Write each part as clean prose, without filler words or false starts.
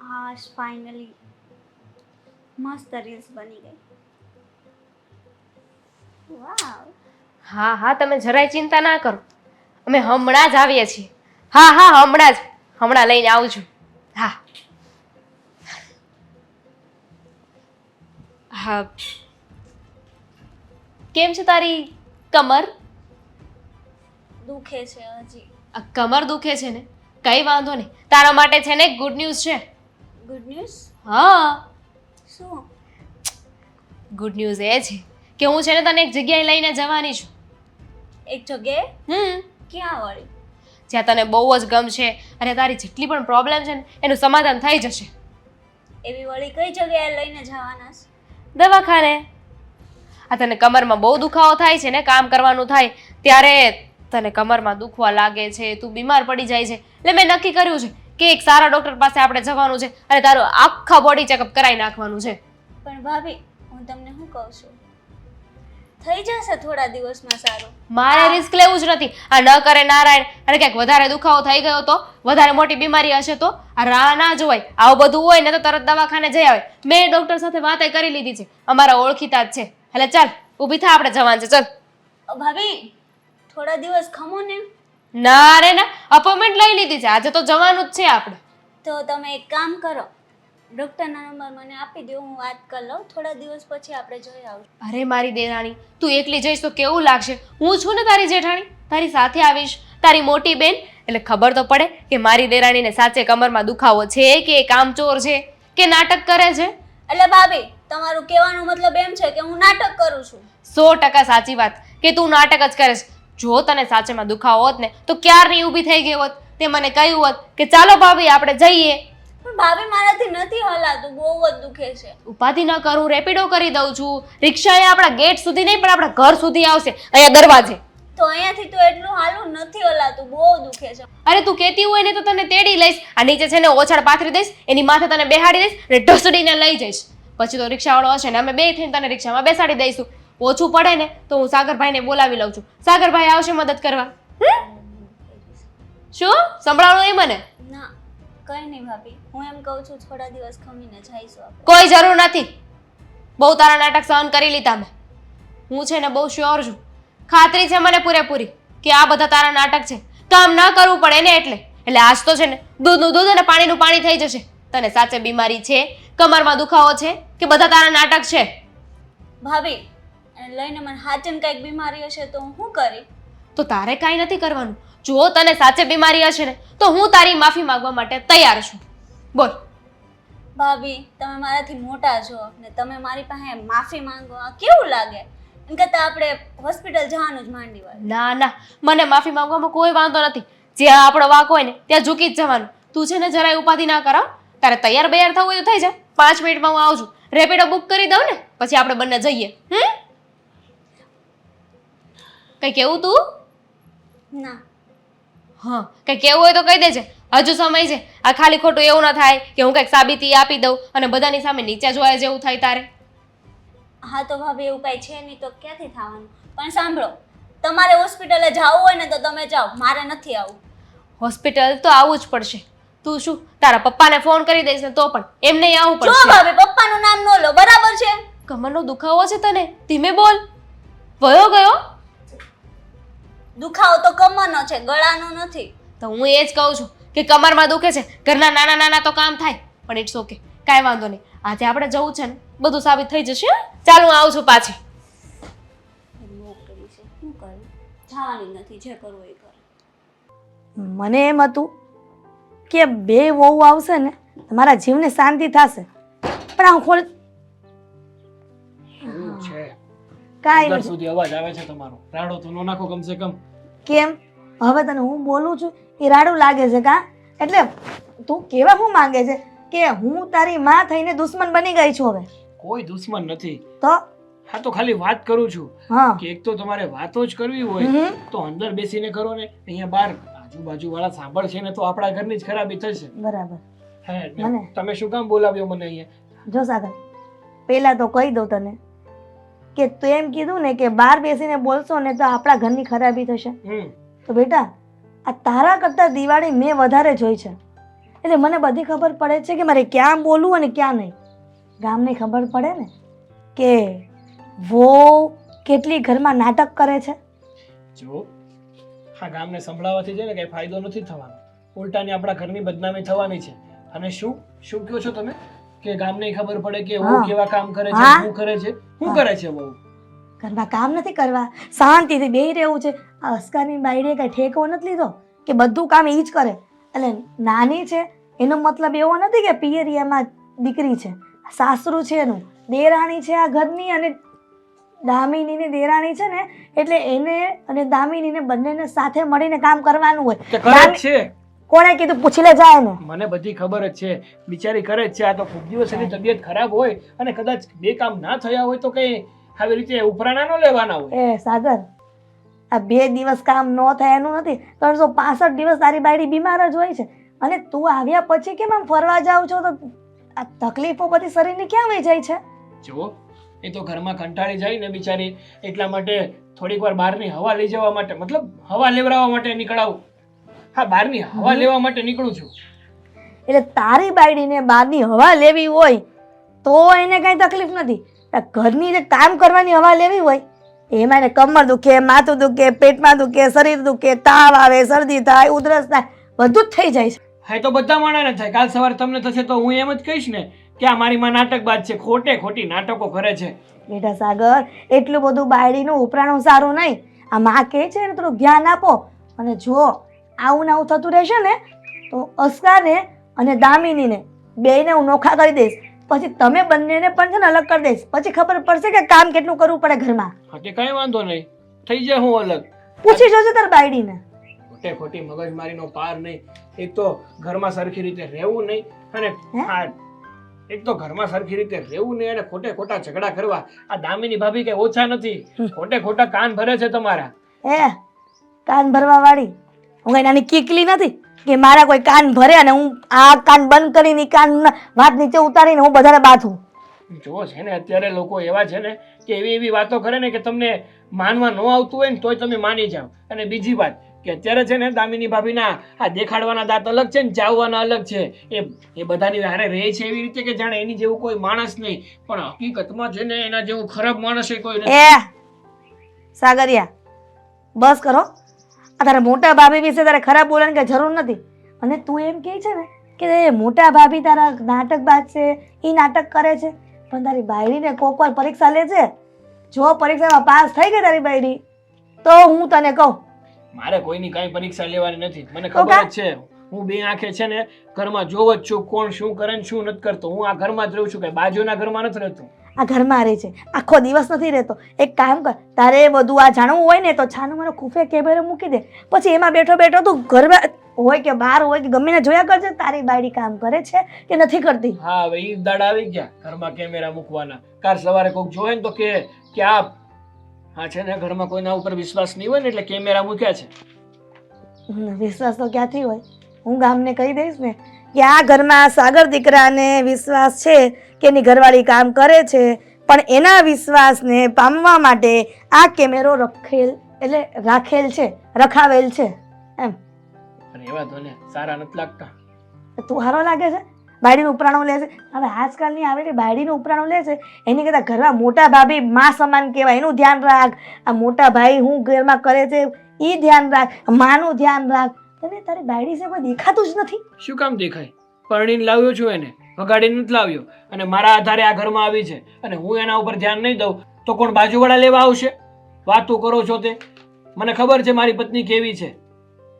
હા ફાઇનલી મસ્ત રીલ્સ બની ગઈ. વાવ. હા હા, તમે જરાય ચિંતા ના કરો, અમે હમણાં જ આવીએ છીએ. હા હા, હમણાં લઈને આવું છું. હા હા. કેમ છે તારી કમર? દુખે છે હજી. આ કમર દુખે છે ને, કઈ વાંધો નહીં, તારા માટે છે ને ગુડ ન્યૂઝ છે. Good news? હા, શું? ગુડ ન્યૂઝ એ છે કે હું છે ને તને એક જગ્યાએ લઈને જવાની છું. એક જગ્યાએ? હમ ક્યાં વળી? જ્યાં તને બહુ જ ગમશે અને તારી જેટલી પણ પ્રોબ્લેમ છે ને એનું સમાધાન થઈ જશે. એવી વળી કઈ જગ્યાએ લઈને જવાના છે? દવાખાને. આ તને કમરમાં બહુ દુખાવો થાય છે ને, કામ કરવાનું થાય ત્યારે તને કમરમાં દુખવા લાગે છે, તું બીમાર પડી જાય છે, એટલે મેં નક્કી કર્યું છે કે એક સારા ડોક્ટર પાસે આપણે જવાનું છે અને તારું આખા બોડી ચેકઅપ કરાવી નાખવાનું છે. પણ ભાભી, હું તમને શું કહું છું, થઈ જશે થોડા દિવસમાં સારું. મારે રિસ્ક લેવું જ નથી. આ ન કરે નારાયણ, અને ક્યાંક વધારે દુખાવો થઈ ગયો તો, વધારે મોટી બીમારી હશે તો આ રાહ ના જોવાય. આવું બધું હોય ને તો તરત દવાખાને જઈ આવે. મેં ડોક્ટર સાથે વાતે કરી લીધી છે, અમારા ઓળખીતા જ છે. એટલે ચાલ ઊભી થા, આપણે જવાનું છે, ચાલ. ભાભી, થોડા દિવસ ખમો ને. ના રે ના, અપોઇન્ટમેન્ટ લઈ લીધી છે, આજે તો જવાનું જ છે આપણે. તો તમે એક કામ કરો, ડૉક્ટરના નંબર મને આપી દો, હું વાત કરી લઉં, થોડા દિવસ પછી આપણે જોઈ આવીશું. અરે મારી દેરાણી, તું એકલી જઈશ તો કેવું લાગશે? હું છું ને તારી જેઠાણી, તારી સાથે આવીશ, તારી મોટી બેન, એટલે ખબર તો પડે કે મારી દેરાણીને સાચે કમરમાં દુખાવો છે કે કામચોર છે કે નાટક કરે છે. એટલે ભાભી, તમારું કહેવાનો મતલબ એમ છે કે હું નાટક કરું છું? 100% સાચી વાત કે તું નાટક જ કરે છે. જો તને સાચેમાં દુખાવો હોત ને તો ક્યારની ઊભી થઈ ગઈ હોત, તે મને કહ્યું હોત કે ચાલો ભાભી આપણે જઈએ. પણ ભાભી, મારાથી નથી હલાતું, બહુ જ દુખે છે. ઉપાધિ ન કરું, રેપિડો કરી દઉં છું. રિક્ષા એ આપણા ગેટ સુધી નહીં પણ આપણા ઘર સુધી આવશે, અહીંયા દરવાજે. તો અહીંયાથી તો એટલું હાલું નથી હલાતું, બહુ દુખે છે. અરે તું કહેતી હોય ને તો તને તેડી લઈશ. આ નીચે છે ને ઓછાડ પાથરી દઈશ, એની માથે તને બેહાડી દઈશ અને ઢસડીને લઈ જઈશ. પછી તો રિક્ષાવાળો હશે ને અમે બે થઈને તને રિક્ષામાં બેસાડી દઈશું. ઓછું પડે ને તો હું સાગરભાઈને બોલાવી લઉં છું, સાગરભાઈ આવશે મદદ કરવા. શું સંભળાણું એ મને? ના, કઈ નહીં ભાભી, હું એમ કહું છું થોડા દિવસ ખમીને જઈશું આપણે. કોઈ જરૂર નથી. બહુ તારા નાટક સહન કરી લીધા મેં. હું છે ને બહુ શ્યોર છું, ખાતરી છે મને પૂરેપૂરી કે આ બધા તારા નાટક છે. કામ ન કરવું પડે ને એટલે આજ તો છે ને દૂધનું દૂધ અને પાણીનું પાણી થઈ જશે. તને સાચે બીમારી છે, કમરમાં દુખાવો છે કે બધા તારા નાટક છે? ભાભી, એને લઈને મને હાચન કંઈક બીમારી હશે તો હું શું કરી? તો તારે કાંઈ નથી કરવાનું. જો તને સાચે બીમારી હશે ને તો હું તારી માફી માંગવા માટે તૈયાર છું. બોલ. ભાભી, તમે મારાથી મોટા છો ને તમે મારી પાસે માફી માંગો, આ કેવું લાગે? એમ કરતાં આપણે હોસ્પિટલ જવાનું જ માંડી વાળું. ના ના, મને માફી માંગવામાં કોઈ વાંધો નથી. જ્યાં આપણો વાંક હોય ને ત્યાં ઝૂકી જ જવાનું. તું છે ને જરાય ઉપાધિ ના કરાવ. તારે તૈયાર બૈયાર થવું હોય તો થઈ જા, 5 મિનિટમાં હું આવું છું. રેપિડો બુક કરી દઉં ને પછી આપણે બંને જઈએ. કઈ કેવું તું? ના. હા, કઈ કેવું હોય તો કહી દેજે, હજુ સમય છે. આ ખાલી ખોટું એવું ના થાય કે હું કંઈક સાબિતી આપી દઉં અને બધાની સામે નીચે જોયા જેવું થાય તારે. હા તો ભાભી, એવું કાંઈ છે નહીં તો ક્યાંથી થવાનું? પણ સાંભળો, તમારે હોસ્પિટલે જવું હોય ને તો તમે જાઓ, મારે નથી આવવું. હોસ્પિટલ તો આવવું જ પડશે. તું શું તારા પપ્પાને ફોન કરી દઈશ ને તો પણ એમ નહીં આવવું જો પડશે? ભાભી, પપ્પાનું નામ ન લો, બરાબર છે? કમરનો દુખાવો છે તને? ધીમે બોલ. વયો ગયો? દુખાવો તો કમરનો છે, ગળાનો નથી. તો હું એ જ કહું છું કે કમરમાં દુખે છે, ઘરના નાના નાના તો કામ થાય, પણ ઇટ્સ ઓકે, કાંઈ વાંધો નહીં. આજે આપણે જવું છે ને બધું સાબિત થઈ જશે. ચાલ હું આવું છું પાછી. નોકરી છે, શું કરું? જવાની નથી, જે કરવું એ કરે. મને એમ હતું કે બે વહુ આવશે ને મારા જીવને શાંતિ થશે, પણ આ ખોલ શું છે? કાંઈ અંદર સુધી અવાજ આવે છે તમારો. રાડો તો નો નાખો કમસે કમ. કેમ હવે તને હું બોલું છું એ રાડું લાગે છે કા? એટલે તું કેવા શું માંગે છે કે હું તારી માં થઈને દુશ્મન બની ગઈ છું હવે? કોઈ દુશ્મન નથી. તો હા તો ખાલી વાત કરું છું હા કે એક તો તમારે વાતો જ કરવી હોય તો અંદર બેસીને કરો ને. અહીંયા બહાર આજુબાજુ વાળા સાંભળશે ને તો આપણા ઘરની જ ખરાબી થશે. બરાબર. હા એટલે મને તમે શું કામ બોલાવ્યો મને અહીંયા? જો સાગર, પહેલા તો કહી દઉં તને કે તું એમ કીધું ને કે બહાર બેસીને બોલશો ને તો આપણા ઘરની ખરાબી થશે. તો બેટા, આ તારા કરતાં દિવાળી મેં વધારે જોઈ છે. એટલે મને બધી ખબર પડે છે કે મારે ક્યાં બોલવું અને ક્યાં નહીં. ગામને ખબર પડે ને કે વો કેટલી ઘરમાં નાટક કરે છે. જો આ ગામને સંભળાવવાથી છે ને કઈ ફાયદો નથી થવાનો, ઉલટાની આપણા ઘરની બદનામી થવાની છે. અને શું શું કહો છો તમે કે ગામને ખબર પડે કે હા. હું કેવા કામ કરે છે, હા. શું કરે છે, શું કરે છે બહુ? ઘરમાં કામ નથી કરવા, શાંતિથી બેહી રહેવું છે. આ અસ્કારની બાયડીએ કઈ ઠેકો નથી લીધો કે બધું કામ એ જ કરે. એટલે નાની છે એનો મતલબ એવો નથી કે પિયરિયામાં દીકરી છે, સાસરું છે એનું, દેરાણી છે આ ઘરની. અને દામિનીની દેરાણી છે ને એટલે એને અને દામિનીને બંનેને સાથે મળીને કામ કરવાનું હોય. તે કરે જ છે. કોણે કીધું? પૂછી લે જાય ને. મને બધી ખબર જ છે, બિચારી કરે જ છે. આ તો ખૂબ દિવસ એની તબિયત ખરાબ હોય અને કદાચ બે કામ ના થયા હોય તો કઈ આવી રીતે ઉપરાણા ન લેવાના હોય. એ સાગર, આ 2 દિવસ કામ ન થાય એનું નથી, 365 દિવસ તારી બાયડી બીમાર જ હોય છે. અને તું આવ્યા પછી કેમ આમ ફરવા જાવ છો તો આ તકલીફો બધી શરીરની ક્યાં વહી જાય છે? જુઓ, એ તો ઘરમાં કંટાળી જાય ને બિચારી, એટલા માટે થોડીક વાર બહારની હવા લઈ જવા માટે, મતલબ હવા લેવડાવવા માટે નીકળાવું. હા, બહારની હવા લેવા માટે નીકળું છું. એટલે તારી બાયડીને બહારની હવા લેવી હોય તો એને કાંઈ તકલીફ નથી. આ ઘરની જે કામ કરવાની હવા લેવી હોય એમાં એને કમર દુખે, માથું દુખે, પેટમાં દુખે, શરીર દુખે, તાવ આવે, શરદી થાય, ઉધરસ થાય, બધું જ થઈ જાય છે. હા, એ તો બધા માણસને થાય. કાલ સવારે તમને થશે તો હું એમ જ કહીશ ને કે આ મારી માં નાટકબાજ છે, ખોટે ખોટી નાટકો કરે છે. બેટા સાગર, એટલું બધું બાયડીનું ઉપરાણું સારું નહીં. આ માં કહે છે ને થોડું ધ્યાન આપો. અને જો આવું ને આવું થતું રહેશે ને તો અસ્કારને અને દામિનીને બેયને હું નોખા કરી દઈશ. પછી તમે બંનેને પણ છે ને અલગ કરી દઈશ. પછી ખબર પડશે કે કામ કેટલું કરવું પડે ઘરમાં. હા, તે કઈ વાંધો નહીં, થઈ જાય હું અલગ. પૂછી જોજે તાર બાયડીને. ખોટે ખોટી મગજમારીનો પાર નહીં. એક તો ઘરમાં સરખી રીતે રહેવું નહીં અને હા, એક તો ઘરમાં સરખી રીતે રહેવું નહીં અને ખોટે ખોટા ઝઘડા કરવા. આ દામિની ભાભી કઈ ઓછા નથી, ખોટે ખોટા કાન ભરે છે તમારા. કાન ભરવા વાળી હું કઈ નાની કીકલી નથી કે મારા કોઈ કાન ભરે અને હું આ કાન બંધ કરીને કાન વાત નીચે ઉતારીને હું બધાને બાથું. જો છે ને અત્યારે લોકો એવા છે ને કે એવી એવી વાતો કરે ને કે તમને માનવા ન આવતું હોય ને તોય તમે માની જાઓ. અને બીજી વાત કે અત્યારે છે ને દામિની ભાભીના આ દેખાડવાના દાંત અલગ છે ને ચાવવાના અલગ છે. એ બધાની હારે રહે છે એવી રીતે કે જાણે એની જેવું કોઈ માણસ નહીં, પણ હકીકતમાં છે ને એના જેવું ખરાબ માણસ કોઈ નથી. સાગરિયા, બસ કરો. આ તારા મોટા ભાભી વિશે તારે ખરાબ બોલવાની કઈ જરૂર નથી. અને તું એમ કહે છે ને કે મોટા ભાભી તારા નાટકબાજ છે, એ નાટક કરે છે, પણ તારી બાયડીને કોક વાર પરીક્ષા લે છે. જો પરીક્ષામાં પાસ થઈ ગઈ તારી બાયડી તો હું તને કહું, મારે કોઈની કઈ પરીક્ષા લેવાની નથી. મને ખબર જ છે, હું બે આંખે છે ને ઘરમાં જોવ જ છું કોણ શું કરે ને શું નથી કરતો. હું આ ઘરમાં જ રહું છું, કઈ બાજુના ઘરમાં નથી રહેતો. આ ઘરમાં રહે છે, આખો દિવસ નથી રહેતો. એક કામ કર, તારે બધું આ જાણવું હોય ને તો છાનું મારો ખૂફે કેમેરો મૂકી દે. પછી એમાં બેઠો બેઠો તું ઘરમાં હોય કે બહાર હોય કે ગમે ને જોયા કરજે તારી બાયડી કામ કરે છે કે નથી કરતી. હા, હવે ઈ દાડા આવી ગયા ઘરમાં કેમેરા મૂકવાના. કાલ સવારે કોઈક જોવે ને તો કે આ છે ને ઘરમાં કોઈના ઉપર વિશ્વાસ નહીં હોય ને એટલે કેમેરા મૂક્યા છે. વિશ્વાસ તો ક્યાંથી હોય? હું ગામને કહી દઈશ ને કે આ ઘરમાં સાગર દીકરાને વિશ્વાસ છે કે એની ઘરવાળી કામ કરે છે, પણ એના વિશ્વાસને પામવા માટે આ કેમેરો રખાવેલ છે એમ. અને એવા તો ને સારા નથી લાગતા. તું હારો લાગે છે? બાયડીનું ઉપરાણું લે છે. હવે આજકાલની આવેલી બાયડીનું ઉપરાણું લે છે એની કરતાં ઘરમાં મોટા ભાભી માં સમાન કહેવાય, એનું ધ્યાન રાખ. આ મોટા ભાઈ હું ઘરમાં કરે છે એ ધ્યાન રાખ, માનું ધ્યાન રાખ. તને તારી બાયડી છે કોઈ દેખાતું જ નથી. શું કામ દેખાય? પરણીને લાવ્યો છું એને, વગાડીને નથી લાવ્યો અને મારા આધારે આ ઘરમાં આવી છે અને હું એના ઉપર ધ્યાન નહીં દઉં તો કોણ બાજુવાળા લેવા આવશે? વાતો કરો છો તે. મને ખબર છે મારી પત્ની કેવી છે.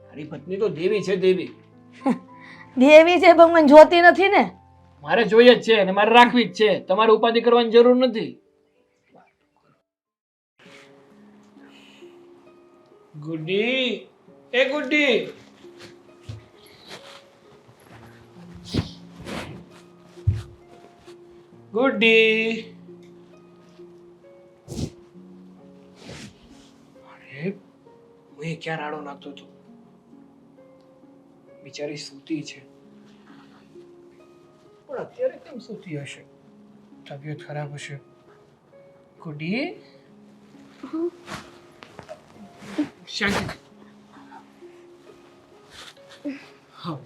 મારી પત્ની તો દેવી છે, દેવી. દેવી છે ભગવાન જોતી નથી ને. મારે જોઈએ જ છે અને મારે રાખવી જ છે. તમારે ઉપાધિ કરવાની જરૂર નથી. ગુડ્ડી, એ ગુડ્ડી, ગુડ્ડી. અરે હું એ ક્યાં રાડો નાખતો હતો? બિચારી સૂતી છે, પણ અત્યારે કેમ સૂતી હશે? તબિયત ખરાબ હશે. ગુડી, શાંતિ. હા,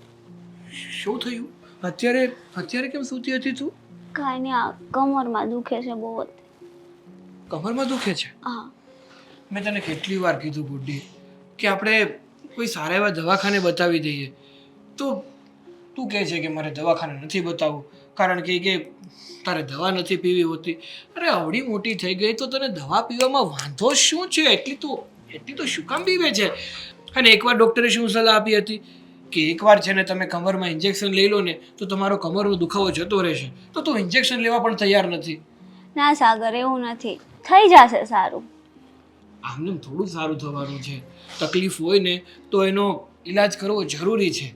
શું થયું? અત્યારે કેમ સૂતી હતી તું? કાંઈ નહીં, આ કમરમાં દુખે છે બહુ જ. કમરમાં દુખે છે? હા. મેં તને કેટલી વાર કીધું ગુડ્ડી કે આપણે કોઈ સારા એવા દવાખાને બતાવી દઈએ, તો તું કહે છે કે મારે દવાખાને નથી બતાવવું કારણ કે તારે દવા નથી પીવી હોતી. અરે આવડી મોટી થઈ ગઈ તો તને દવા પીવામાં વાંધો શું છે? એટલી તો શું કામ પીવે છે? અને એકવાર ડૉક્ટરે શું સલાહ આપી હતી કે એકવાર છે ને તમે કમરમાં ઇન્જેક્શન લઈ લો ને તો તમારો કમરનો દુખાવો જતો રહેશે. તો તું ઇન્જેક્શન લેવા પણ તૈયાર નથી. ના સાગર, એવું નથી, થઈ જશે સારું. આમને થોડું સારું થવાનું છે. તકલીફ હોય ને તો એનો ઈલાજ કરવો જરૂરી છે.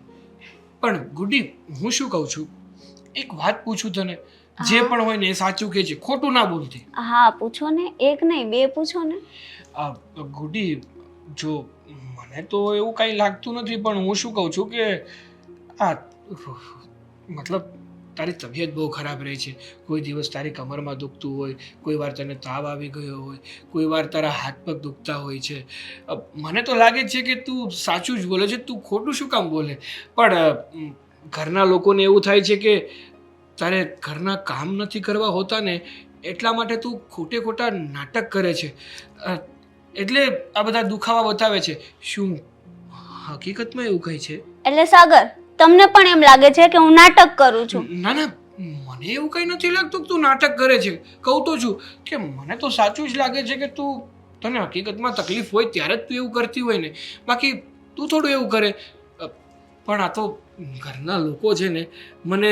પણ ગુડી, હું શું કહું છું, એક વાત પૂછું તને, જે પણ હોય ને એ સાચું કે છે, ખોટું ના બોલતી. હા પૂછો ને, એક નહીં બે પૂછો ને. ગુડી, જો મને તો એવું કાંઈ લાગતું નથી, પણ હું શું કહું છું કે મતલબ તારી તબિયત બહુ ખરાબ રહી છે. કોઈ દિવસ તારી કમરમાં દુખતું હોય, કોઈ વાર તને તાવ આવી ગયો હોય, કોઈ વાર તારા હાથ પગ દુખતા હોય છે. મને તો લાગે છે કે તું સાચું જ બોલે છે, તું ખોટું શું કામ બોલે? પણ ઘરના લોકોને એવું થાય છે કે તારે ઘરના કામ નથી કરવા હોતા ને એટલા માટે તું ખોટા નાટક કરે છે, એટલે આ બધા દુખાવા બતાવે છે. શું હકીકતમાં એવું કંઈ છે? એટલે સાગર, તમને પણ એમ લાગે છે કે હું નાટક કરું છું? ના, મને એવું કંઈ નથી લાગતું કે તું નાટક કરે છે. કહું તો છું કે મને તો સાચું જ લાગે છે કે તને હકીકતમાં તકલીફ હોય ત્યારે જ તું એવું કરતી હોય ને, બાકી તું થોડું એવું કરે. પણ આ તો ઘરના લોકો છે ને મને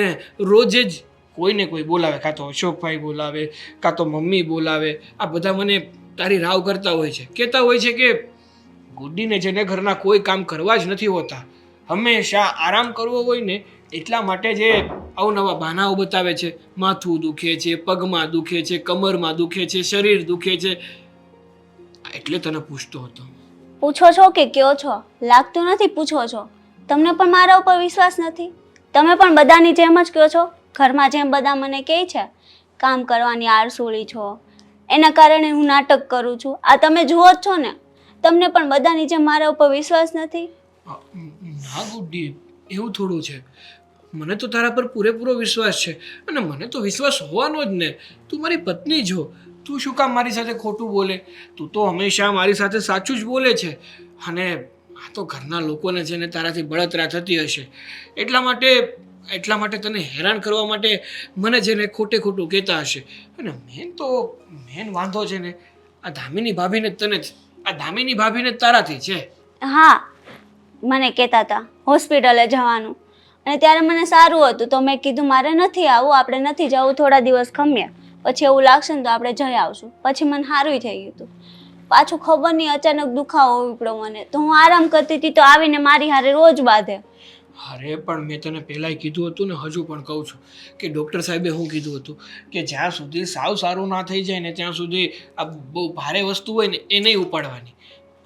રોજે જ કોઈને કોઈ બોલાવે, કાં તો અશોકભાઈ બોલાવે, કાં તો મમ્મી બોલાવે. આ બધા મને તારી રાવ કરતા હોય છે, કહેતા હોય છે કે ગુડ્ડીને છે ને ઘરના કોઈ કામ કરવા જ નથી હોતા, હંમેશા આરામ કરવો હોય ને એટલા માટે જે અવનવા બહાનાઓ બતાવે છે. માથું દુખે છે, પગમાં દુખે છે, કમરમાં દુખે છે, શરીર દુખે છે. એટલે તને પૂછતો હતો. પૂછો છો કે કયો છો? લાગતું નથી પૂછો છો. તમને પણ મારા ઉપર વિશ્વાસ નથી? તમે પણ બધાની જેમ જ કહો છો, ઘરમાં જેમ બધા મને કહે છે કામ કરવાની આળસુળી છો, એના કારણે હું નાટક કરું છું. આ તમે જુઓ જ છો ને, તમને પણ બધાની જેમ મારા ઉપર વિશ્વાસ નથી? ના ગુડ્ડી, એવું થોડું છે. મને તો તારા પર પૂરેપૂરો વિશ્વાસ છે, અને મને તો વિશ્વાસ હોવાનો જ ને. તું મારી પત્ની છો, તું શું કામ મારી સાથે ખોટું બોલે? તું તો હંમેશા મારી સાથે સાચું જ બોલે છે. અને આ તો ઘરના લોકોને છે ને તારાથી બળતરા થતી હશે, એટલા માટે તને હેરાન કરવા માટે મને છે ને ખોટું કહેતા હશે. અને મેન વાંધો છે ને આ દામિની ભાભીને તારાથી છે. હા, મને કહેતા હતા હોસ્પિટલે જવાનું, અને ત્યારે મને સારું હતું તો મેં કીધું મારે નથી આવવું, આપણે નથી જવું, થોડા દિવસ ખમ્યા, પછી એવું લાગશે ને તો આપણે જઈ આવશું. પછી મને સારું થઈ ગયું હતું. પાછું ખબર નહીં અચાનક દુખાવો ઉપડ્યો મને, તો હું આરામ કરતી હતી તો આવીને મારી હારે રોજ બાંધે. અરે પણ મેં તને પહેલાંય કીધું હતું ને, હજુ પણ કહું છું કે ડૉક્ટર સાહેબે શું કીધું હતું કે જ્યાં સુધી સાવ સારું ના થઈ જાય ને ત્યાં સુધી આ બહુ ભારે વસ્તુ હોય ને એ નહીં ઉપાડવાની.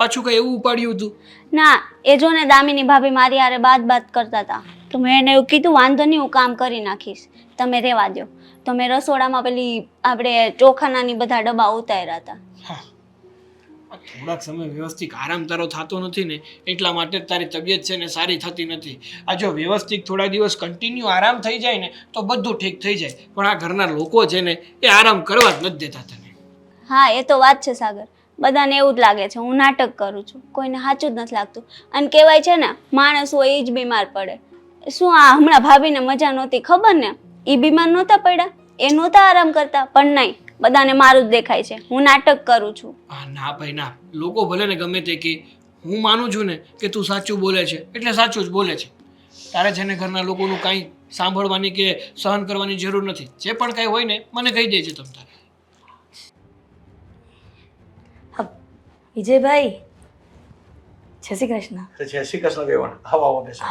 પાછું કંઈ એવું ઉપાડ્યું હતું? ના, એ જો ને દામિની ભાભી મારી હારે બાત કરતા હતા, તો મેં એને એવું કીધું વાંધો નહીં, હું કામ કરી નાખીશ, તમે રહેવા દો. તો મેં રસોડામાં પેલી આપણે ચોખાનાની બધા ડબ્બા ઉતાર્યા હતા. હા, થોડાક સમય વ્યવસ્થિત આરામ તારો થતો નથી ને એટલા માટે તારી તબિયત છે ને સારી થતી નથી. આ જો વ્યવસ્થિત થોડા દિવસ કન્ટિન્યુ આરામ થઈ જાય ને તો બધું ઠીક થઈ જાય. પણ આ ઘરના લોકો છે ને એ આરામ કરવા જ નથી દેતા તને. હા, એ તો વાત છે સાગર, બધાને એવું જ લાગે છે હું નાટક કરું છું, કોઈને સાચું જ નથી લાગતું. અને કહેવાય છે ને માણસ હોય એ જ બીમાર પડે. શું આ હમણાં ભાભીને મજા નહોતી ખબર ને, એ બીમાર નહોતા પડ્યા, એ નહોતા આરામ કરતા, પણ નહીં, બધાને મારું જ દેખાય છે, હું નાટક કરું છું. ના ભાઈ ના, લોકો ભલે ને ગમે તે કે, હું માનું છું ને કે તું સાચું બોલે છે એટલે સાચું જ બોલે છે. તારે છે ને ઘરના લોકોનું કાંઈ સાંભળવાની કે સહન કરવાની જરૂર નથી. જે પણ કાંઈ હોય ને મને કહી દેજે તમ તારે. વિજયભાઈ, જય શ્રી કૃષ્ણ. જય શ્રી કૃષ્ણ બેવણ. આવો બેસો.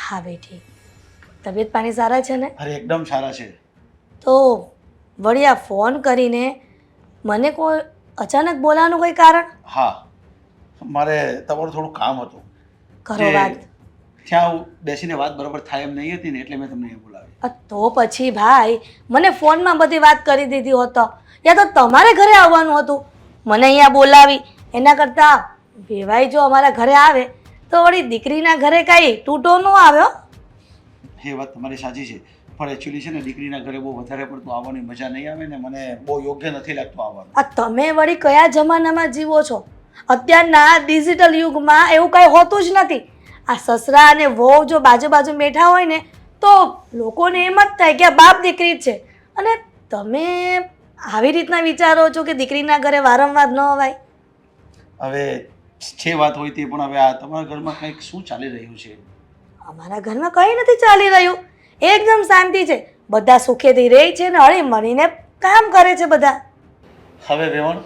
હા બેઠી. તબિયત પાણી સારા છે ને? અરે એકદમ સારા છે. તો વળી આ ફોન કરીને મને કોઈ અચાનક બોલાવાનું કોઈ કારણ? હા, મારે તમારું થોડું કામ હતું. કરો વાત. ત્યાં હું બેસીને વાત બરાબર થાય એમ નહીં હતી ને એટલે મેં તમને અહીંયા બોલાવી. તો પછી ભાઈ મને ફોનમાં બધી વાત કરી દીધી હોત, યા તો તમારે ઘરે આવવાનું હતું, મને અહીંયા બોલાવી. એના કરતાં વેવાઈ જો અમારા ઘરે આવે તો વળી દીકરીના ઘરે કાંઈ તૂટો ન આવ્યો. એ વાત તમારી સાચી છે, પણ એકચ્યુઅલી છે ને દીકરીના ઘરે બહુ વધારે પડતું આવવાની મજા નહીં આવે ને મને બહુ યોગ્ય નથી લાગતું આવવાનું. આ તમે વળી કયા જમાનામાં જીવો છો? અત્યારના ડિજિટલ યુગમાં એવું કાંઈ હોતું જ નથી. આ સસરા અને વહુ જો બાજુ બાજુ બેઠા હોય ને તો લોકોને એમ જ થાય કે આ બાપ દીકરી જ છે. અને તમે આવી રીતના વિચારો છો કે દીકરીના ઘરે વારંવાર ન અવાય. હવે જે વાત હોય તે પણ હવે આ તમારા ઘરમાં કંઈક શું ચાલી રહ્યું છે? અમારા ઘરમાં કંઈ નથી ચાલી રહ્યું, એકદમ શાંતિ છે. બધા સુખેથી રહે છે ને હળી મળીને કામ કરે છે બધા. હવે વેવણ,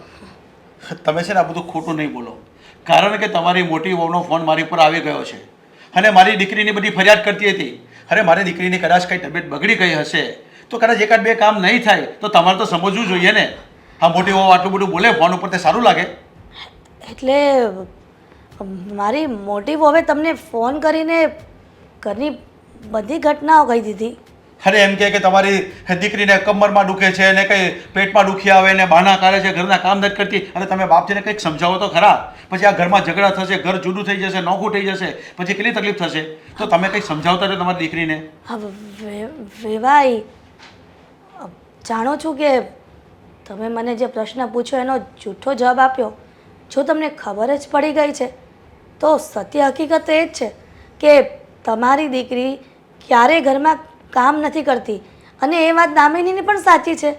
તમે છે ને આ બધું ખોટું નહીં બોલો, કારણ કે તમારી મોટી વહુનો ફોન મારી પર આવી ગયો છે અને મારી દીકરીની બધી ફરિયાદ કરતી હતી. અરે મારી દીકરીની કદાચ કંઈ તબિયત બગડી ગઈ હશે તો કદાચ એકાદ બે કામ નહીં થાય તો તમારે તો સમજવું જોઈએ ને. આ મોટી વહુ આટલું બધું બોલે ફોન ઉપર તે સારું લાગે? એટલે મારી મોટી વહુએ તમને ફોન કરીને ઘરની બધી ઘટનાઓ કહી દીધી. અરે એમ કે તમારી દીકરીને કમરમાં દુખે છે ને કંઈ પેટમાં દુખી આવે ને બહાના કાઢે છે, ઘરના કામ નથી કરતી. અને તમે બાપ થઈને કંઈક સમજાવો તો ખરા. પછી આ ઘરમાં ઝઘડા થશે, ઘર જુદું થઈ જશે, નોખું થઈ જશે, પછી કેટલી તકલીફ થશે. તો તમે કંઈક સમજાવતા રહો તમારી દીકરીને. વેવાઈ, જાણો છું કે તમે મને જે પ્રશ્ન પૂછ્યો એનો જૂઠો જવાબ આપ્યો. જો તમને ખબર જ પડી ગઈ છે તો સત્ય હકીકત એ જ છે કે તમારી દીકરી ક્યારેય ઘરમાં કામ નથી કરતી. અને એ વાત દામિનીની પણ સાચી છે.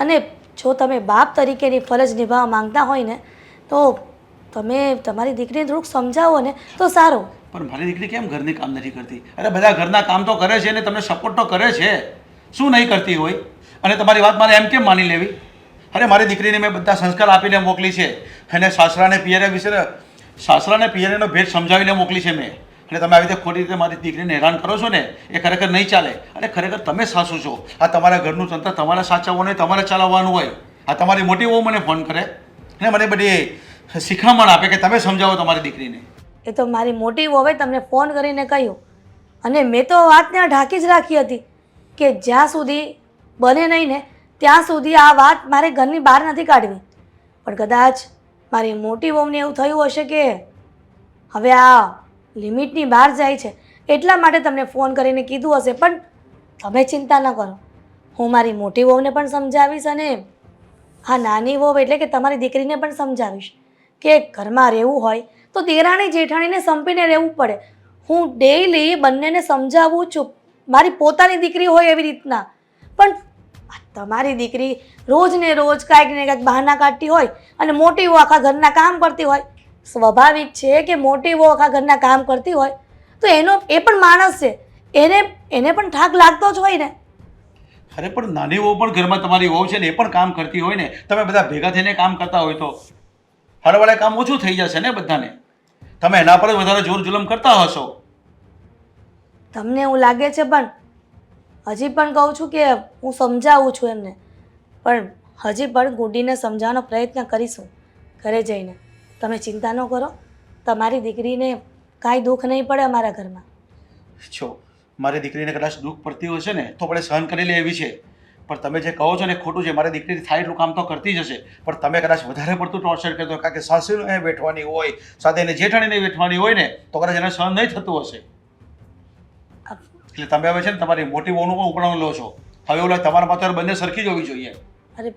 અને જો તમે બાપ તરીકેની ફરજ નિભાવવા માંગતા હોય ને તો તમે તમારી દીકરીને થોડુંક સમજાવો ને તો સારું. પણ મારી દીકરી કેમ ઘરની કામ નથી કરતી? અરે બધા ઘરના કામ તો કરે છે ને તમને સપોર્ટ તો કરે છે, શું નહીં કરતી હોય? અને તમારી વાત મારે એમ કેમ માની લેવી? અરે મારી દીકરીને મેં બધા સંસ્કાર આપીને મોકલી છે અને સાસરાને પિયરે વિશે સાસરાને પિયરેનો ભેદ સમજાવીને મોકલી છે મેં. અને તમે આવી રીતે ખોટી રીતે મારી દીકરીને હેરાન કરો છો ને એ ખરેખર નહીં ચાલે. અને ખરેખર તમે સાસુ છો, આ તમારા ઘરનું તંત્ર તમારે સાચવવાનું હોય, તમારે ચલાવવાનું હોય. આ તમારી મોટી વહુ મને ફોન કરે અને મને બધી શિખામણ આપે કે તમે સમજાવો તમારી દીકરીને. એ તો મારી મોટી વહુએ તમને ફોન કરીને કહ્યું અને મેં તો વાતને ઢાંકી જ રાખી હતી કે જ્યાં સુધી બને નહીં ને ત્યાં સુધી આ વાત મારે ઘરની બહાર નથી કાઢવી. પણ કદાચ મારી મોટી વહુને એવું થયું હશે કે હવે આ લિમિટની બહાર જાય છે એટલા માટે તમને ફોન કરીને કીધું હશે. પણ તમે ચિંતા ન કરો, હું મારી મોટી વહુને પણ સમજાવીશ અને હા નાની વહુ એટલે કે તમારી દીકરીને પણ સમજાવીશ કે ઘરમાં રહેવું હોય તો દેરાણી જેઠાણીને સંપીને રહેવું પડે. હું ડેઈલી બંનેને સમજાવું છું, મારી પોતાની દીકરી હોય એવી રીતના. પણ તમારી દીકરી રોજ ને રોજ કાંઈક ને કાંઈક બહાના કાઢતી હોય અને મોટી વહુ આખા ઘરના કામ કરતી હોય. સ્વાભાવિક છે કે મોટી વહુ આખા ઘરના કામ કરતી હોય તો એ પણ માણસ છે, એને પણ થાક લાગતો જ હોય ને. અરે પણ નાની વહુ પણ ઘરમાં તમારી વહુ છે ને એ પણ કામ કરતી હોય ને. તમે બધા ભેગા થઈને કામ કરતા હોય તો હળવળે કામ ઓછું થઈ જશે ને બધાને. તમે એના પર જ વધારે જોર જુલમ કરતા હશો. તમને એવું લાગે છે પણ હજી પણ કહું છું કે હું સમજાવું છું એમને. પણ હજી પણ ગુડીને સમજાવવાનો પ્રયત્ન કરીશું ઘરે જઈને. તમે ચિંતા ન કરો, તમારી દીકરીને કાંઈ દુઃખ નહીં પડે અમારા ઘરમાં. છો મારી દીકરીને કદાચ દુઃખ પડતી હશે ને તો આપણે સહન કરી લે એવી છે. પણ તમે જે કહો છો ને ખોટું છે. મારી દીકરી થાય એટલું કામ તો કરતી જ હશે, પણ તમે કદાચ વધારે પડતું ટોર્ચર કરતો કારણ કે સાસુને એ બેઠવાની હોય, સાથે એને જેઠાણીને બેઠવાની હોય ને તો કદાચ એને સહન નહીં થતું હશે. એટલે તમે હવે છે ને તમારી મોટી વહુનું પણ ઉપરાણું લો છો. હવે એવું લાગે તમારા માથે બંને સરખી જ હોવી જોઈએ. અરે